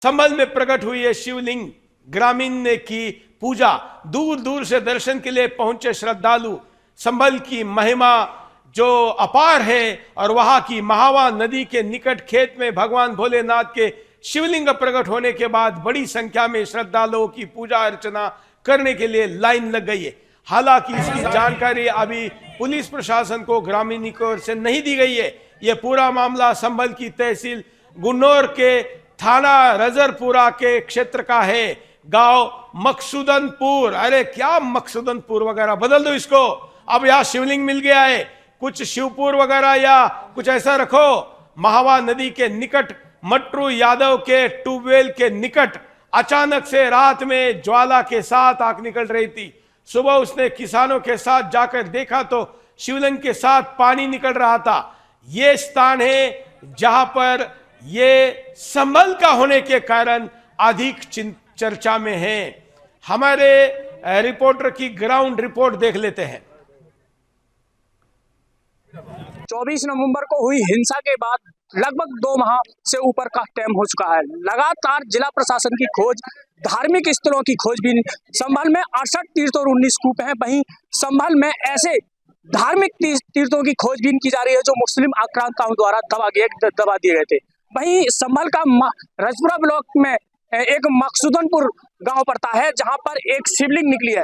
संभल में प्रकट हुई है शिवलिंग, ग्रामीण ने की पूजा। दूर दूर से दर्शन के लिए पहुंचे श्रद्धालु। संभल की महिमा जो अपार है और वहां की महावा नदी के निकट खेत में भगवान भोलेनाथ के शिवलिंग प्रकट होने के बाद बड़ी संख्या में श्रद्धालुओं की पूजा अर्चना करने के लिए लाइन लग गई है। हालांकि इसकी जानकारी अभी पुलिस प्रशासन को ग्रामीण की ओर से नहीं दी गई है। यह पूरा मामला संभल की तहसील गुन्नौर के थाना रजरपुरा के क्षेत्र का है। गांव मकसूदनपुर, अरे क्या मकसूदनपुर वगैरह, बदल दो इसको। अब यहां शिवलिंग मिल गया है, कुछ शिवपुर वगैरह या कुछ ऐसा रखो। महावा नदी के निकट मट्टू यादव के ट्यूबवेल के निकट अचानक से रात में ज्वाला के साथ आग निकल रही थी। सुबह उसने किसानों के साथ जाकर देखा तो शिवलिंग के साथ पानी निकल रहा था। यह स्थान है जहां पर यह संभल का होने के कारण अधिक चर्चा में है। हमारे रिपोर्टर की ग्राउंड रिपोर्ट देख लेते हैं। 24 नवंबर को हुई हिंसा के बाद लगभग 2 माह से ऊपर का टाइम हो चुका है। लगातार जिला प्रशासन की खोज, धार्मिक स्थलों की खोजबीन। संभल में 68 तीर्थ और 19 कूप हैं। वहीं संभल में ऐसे धार्मिक तीर्थों की खोजबीन की जा रही है जो मुस्लिम आक्रांताओं द्वारा दबा दिए गए थे। वहीं संभल का रजपुरा ब्लॉक में एक मकसूदनपुर गांव पड़ता है जहां पर एक शिवलिंग निकली है,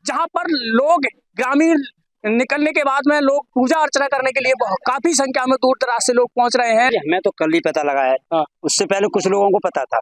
जहां पर लोग ग्रामीण निकलने के बाद में लोग पूजा अर्चना करने के लिए काफी संख्या में दूर दराज से लोग पहुंच रहे हैं। हमें तो कल ही पता लगा है। उससे पहले कुछ लोगों को पता था।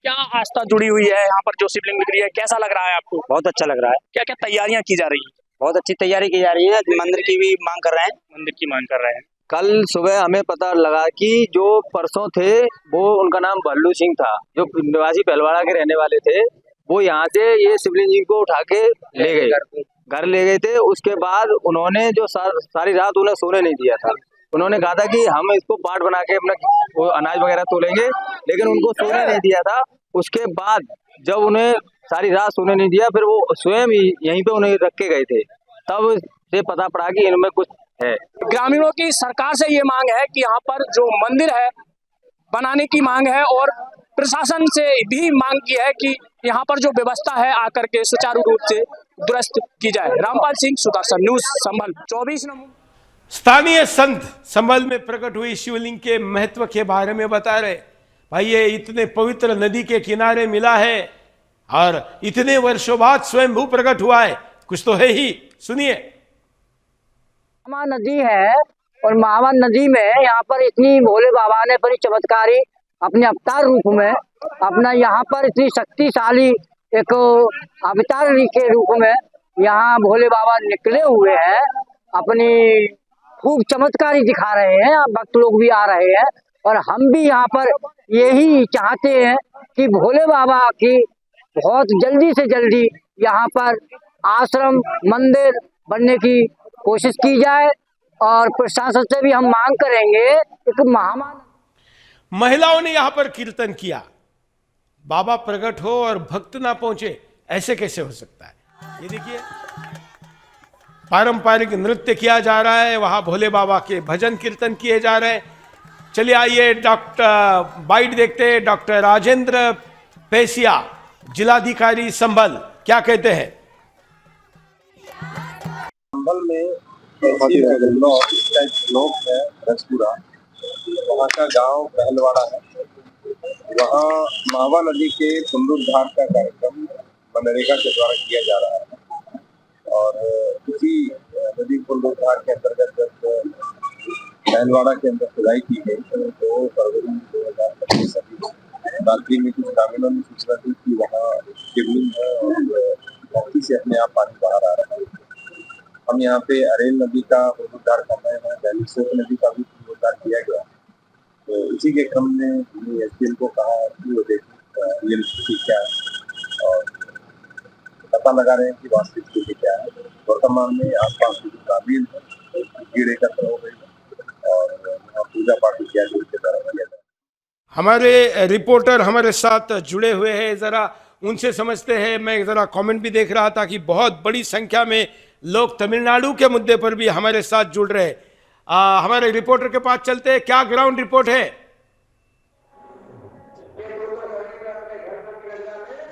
क्या आस्था जुड़ी हुई है यहाँ पर जो शिवलिंग निकली है, कैसा लग रहा है आपको? बहुत अच्छा लग रहा है। क्या क्या तैयारियां की जा रही है? बहुत अच्छी तैयारी की जा रही है। मंदिर की भी मांग कर रहे हैं। मंदिर की मांग कर रहे हैं। कल सुबह हमें पता लगा कि जो परसों थे वो उनका नाम भल्लू सिंह था, जो निवासी पहलवाड़ा के रहने वाले थे। वो यहाँ से ये शिवलिंग जी को उठा के ले गए, घर ले गए थे। उसके बाद उन्होंने जो सारी रात उन्हें सोने नहीं दिया था। उन्होंने कहा था कि हम इसको पाठ बना के अपना वो अनाज वगैरह तोलेंगे, लेकिन उनको सोने नहीं दिया था। उसके बाद जब उन्हें सारी रात सोने नहीं दिया, फिर वो स्वयं ही यहीं पे उन्हें रख के गए थे। तब से पता पड़ा कि इनमें कुछ है। ग्रामीणों की सरकार से ये मांग है कि यहाँ पर जो मंदिर है बनाने की मांग है और प्रशासन से भी मांग की है कि यहाँ पर जो व्यवस्था है आकर के सुचारू रूप से दुरुस्त की जाए। रामपाल सिंह, सुदर्शन न्यूज, संभल। 24 नवंबर। स्थानीय संत संभल में प्रकट हुई शिवलिंग के महत्व के बारे में बता रहे। भाई ये इतने पवित्र नदी के किनारे मिला है और इतने वर्षों बाद स्वयंभू प्रकट हुआ है, कुछ तो है ही। सुनिए। महावा नदी है और महावा नदी में यहाँ पर इतनी भोले बाबा ने बड़ी चमत्कारी अपने अवतार रूप में अपना यहाँ पर इतनी शक्तिशाली एक अवतार के रूप में यहाँ भोले बाबा निकले हुए हैं। अपनी खूब चमत्कारी दिखा रहे हैं। भक्त लोग भी आ रहे हैं और हम भी यहाँ पर यही चाहते हैं कि भोले बाबा की बहुत जल्दी से जल्दी यहाँ पर आश्रम मंदिर बनने की कोशिश की जाए और प्रशासन से भी हम मांग करेंगे। एक महिलाओं ने यहां पर कीर्तन किया। बाबा प्रकट हो और भक्त ना पहुंचे, ऐसे कैसे हो सकता है? ये देखिए, पारंपरिक नृत्य किया जा रहा है, वहां भोले बाबा के भजन कीर्तन किए जा रहे हैं। चलिए आइए डॉक्टर बाइट देखते हैं। डॉक्टर राजेंद्र पैसिया, जिलाधिकारी संभल, क्या कहते हैं? संभल में ब्लॉक है रजपुरा, वहाँ का गांव पहलवाड़ा है। वहाँ महावा नदी के पुनरुद्धार का कार्यक्रम मनरेगा के द्वारा किया जा रहा है और इसी नदी पुनरुद्धार के अंतर्गत जब पहलवाड़ा के अंदर खुदाई की गई तो फरवरी 2025 रात्रि में कुछ ग्रामीणों ने सूचना दी कि वहाँ शिवलिंग है और धरती से अपने आप पानी बाहर आ रहा है। हम यहाँ पे अरेल नदी का पुनरुद्धार कर रहे हैं, बैलीसोक नदी का भी पुनरुद्धार किया गया। तो इसी के क्रम में एसडीएम को कहा कि वो देखें रियल स्थिति क्या है और पता लगा रहे हैं कि वास्तविक स्थिति क्या है। वर्तमान में आसपास के ग्रामीण भीड़ एकत्र हो गई और वहाँ पूजा पाठ इत्यादि के द्वारा किया जाए। हमारे रिपोर्टर हमारे साथ जुड़े हुए हैं, जरा उनसे समझते हैं। मैं जरा कमेंट भी देख रहा था कि बहुत बड़ी संख्या में लोग तमिलनाडु के मुद्दे पर भी हमारे साथ जुड़ रहे हैं। हमारे रिपोर्टर के पास चलते हैं। क्या ग्राउंड रिपोर्ट है?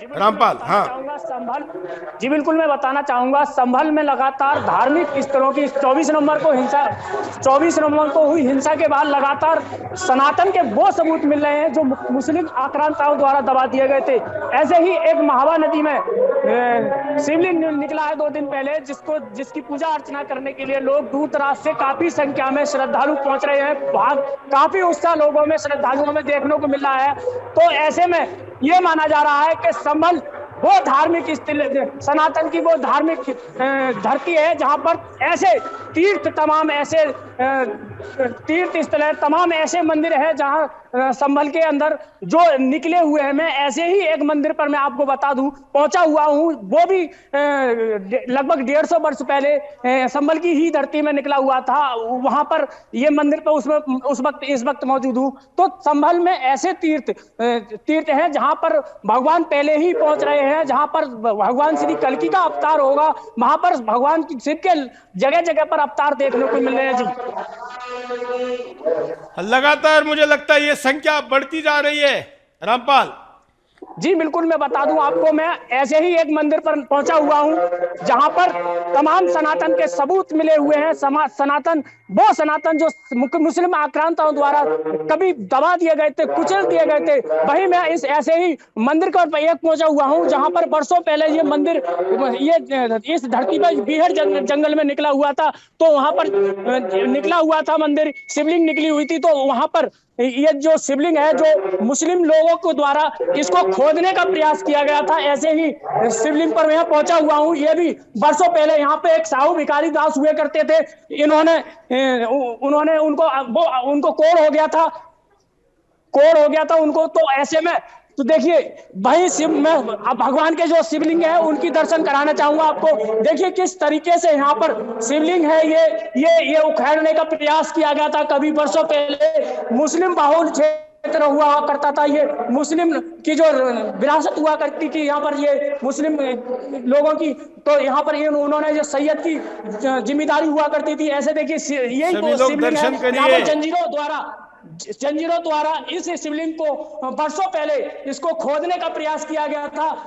रामपाल, हाँ। जी बिल्कुल, मैं बताना चाहूंगा संभल में लगातार धार्मिक स्थलों की 24 नवंबर को हुई हिंसा के बाद लगातार सनातन के वो सबूत मिल रहे हैं जो मुस्लिम आक्रांताओं द्वारा दबा दिए गए थे। ऐसे ही एक महावा नदी में शिवलिंग निकला है 2 दिन पहले, जिसकी पूजा अर्चना करने के लिए लोग दूर दराज से काफी संख्या में श्रद्धालु पहुंच रहे हैं। काफी उत्साह लोगों में, श्रद्धालुओं में देखने को मिल रहा है। तो ऐसे में ये माना जा रहा है कि संभल वो धार्मिक स्थल, सनातन की वो धार्मिक धरती है जहां पर ऐसे तीर्थ स्थल है, तमाम ऐसे मंदिर है जहां संभल के अंदर जो निकले हुए हैं। मैं ऐसे ही एक मंदिर पर मैं आपको बता दूं पहुंचा हुआ हूं, वो भी लगभग 150 वर्ष पहले संभल की ही धरती में निकला हुआ था। वहां पर ये मंदिर पर इस वक्त मौजूद हूं। तो संभल में ऐसे तीर्थ हैं जहां पर भगवान पहले ही पहुंच रहे हैं, जहां पर भगवान श्री कल्कि का अवतार होगा, वहां पर भगवान शिव के जगह जगह पर अवतार देखने को मिल रहे हैं। जी लगातार मुझे लगता है ये संख्या बढ़ती जा रही है रामपाल। जी बिल्कुल, मैं बता दूं आपको, मैं ऐसे ही एक मंदिर पर पहुंचा हुआ हूं जहां पर तमाम सनातन के सबूत मिले हुए हैं। सनातन जो मुस्लिम आक्रांताओं द्वारा कभी दबा दिए गए थे, कुचल दिए गए थे, वहीं मैं इस ऐसे ही मंदिर पर एक पहुंचा हुआ हूं जहां पर वर्षों पहले ये मंदिर इस धरती पर बीहड़ जंगल में निकला हुआ था। तो वहां पर निकला हुआ था मंदिर, शिवलिंग निकली हुई थी। तो वहां पर ये जो शिवलिंग है, जो मुस्लिम लोगों को द्वारा इसको खोदने का प्रयास किया गया था, ऐसे ही शिवलिंग पर मैं पहुंचा हुआ हूं। ये भी वर्षों पहले यहाँ पे एक साहू भिखारी दास हुए करते थे, उनको कोढ़ हो गया था उनको। तो ऐसे में तो देखिए भाई मैं भगवान के जो शिवलिंग है उनकी दर्शन कराना चाहूंगा आपको। देखिए किस तरीके से यहाँ पर शिवलिंग है, ये उखेड़ने का प्रयास किया गया था। कभी वर्षों पहले मुस्लिम बाहुल क्षेत्र हुआ करता था, ये मुस्लिम की जो विरासत हुआ करती थी यहाँ पर, ये मुस्लिम लोगों की। तो यहाँ पर उन्होंने जो सैयद की जिम्मेदारी हुआ करती थी। ऐसे देखिए यही शिवलिंग है, यहाँ पर जंजीरों द्वारा इस शिवलिंग को वर्षों पहले इसको खोदने का प्रयास किया गया था।